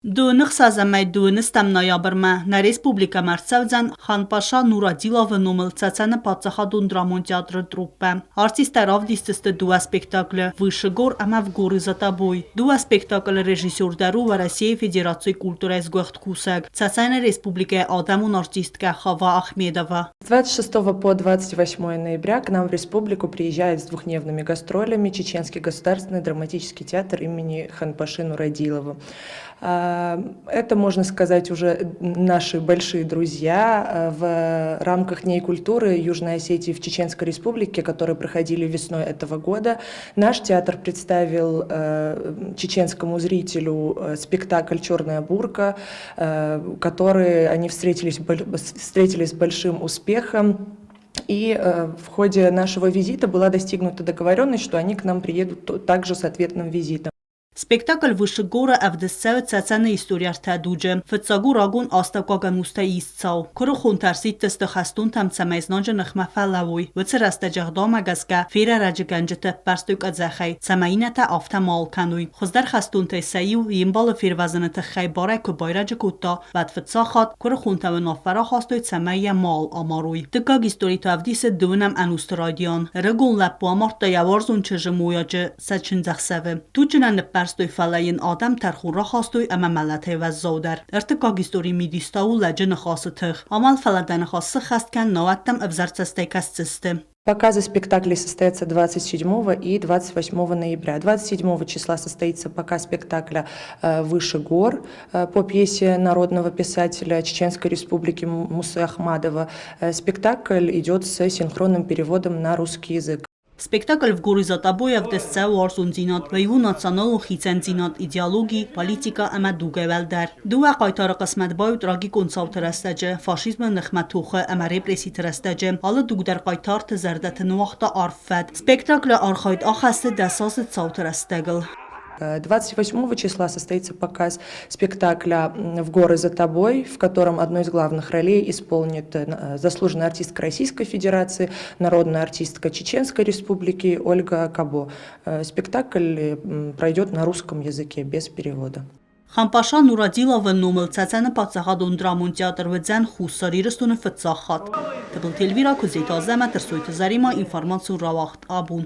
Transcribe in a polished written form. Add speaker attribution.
Speaker 1: Դունıq սազամայ դունստամ նոյաբրմա նա ռեսպուբլիկա մարցավձան Խանպաշա Նուրադիլովը նոմլ ծացանը պատսախադուն դրամոն театр труппа. Артистаров дистысты дуа спектакля «Выше гор, ама в горы за тобой». Дуа спектакль режиссер дару в России Федерации культуры из Гохткусак. Цацайна республика Адамун артистка Хава Ахмедова.
Speaker 2: С 26 по 28 ноября к нам в республику приезжает с двухдневными гастролями Чеченский государственный драматический театр имени Ханпаши Нурадилова. Это, можно сказать, уже наши большие друзья в рамках Дней культуры Южной Осетии в Чеченской Республике, которые проходили весной этого года. Наш театр представил чеченскому зрителю спектакль «Черная бурка», который они встретили с большим успехом. И в ходе нашего визита была достигнута договоренность, что они к нам приедут также с ответным визитом.
Speaker 1: Спектакль «Выше гора» авдесцау цацана история артадуджа. Фцагу рагун астакага муста истцау. Куру хунтарсит тесты хастун там цамайзнанжа нахмафалавой. Вцераста жахдама газга фера раджиганджата парстук адзахай. Цамайната афта мал кануй. Хоздар хастун тесайу имбал фирвазаната хайбара кубайраджа кутта. Бад фцахат куру хунтау нафара хастуй цамайя мал амаруй. Тыкаг история тавдис дунам анустрادیان. رگون لب امارتا یوارزون چجمویاج سچنزخسوه. توجنن برستوی فلاین آدم ترخور را خواستوی اما ملته و زودر. ارتکاگ استوری میدیستاو لجن خاصتخ. عمل فلدن خاصه خست کن نواتم ابزرتسته کستسته.
Speaker 2: Показы спектаклей состоятся 27 и 28 ноября. 27 числа состоится показ спектакля «Выше гор» по пьесе народного писателя Чеченской Республики Мусы Ахмадова. Спектакль идет с синхронным переводом на русский язык.
Speaker 1: Спектакль в горе за тобой авдесцау арзунзинат, вайву националу хицензинат, идеологии, политика ама дугевелдер. Дуа қайтара қисмет байд раги консалт растаджа, фашизм нахматуха ама репреси трастаджа, alla дугдер қайтар тзардат нуахта арфад. Спектакль архайд ахасты дасас цаут растагл.
Speaker 2: 28 числа состоится показ спектакля «В горы за тобой», в котором одной из главных ролей исполнит заслуженная артистка Российской Федерации, народная артистка Чеченской Республики Ольга Кабо. Спектакль пройдет на русском языке без перевода.
Speaker 1: Խանպաշա Նուրադիլովը նոմլ ծացանը պատսախադուն դրամոն театр վձան խուսարիրստունը ֆծախատ։ Տբլտելվիրա կուզետ ազամա տրսույթ զարիմա ինֆորմացիու ռավախտ աբուն։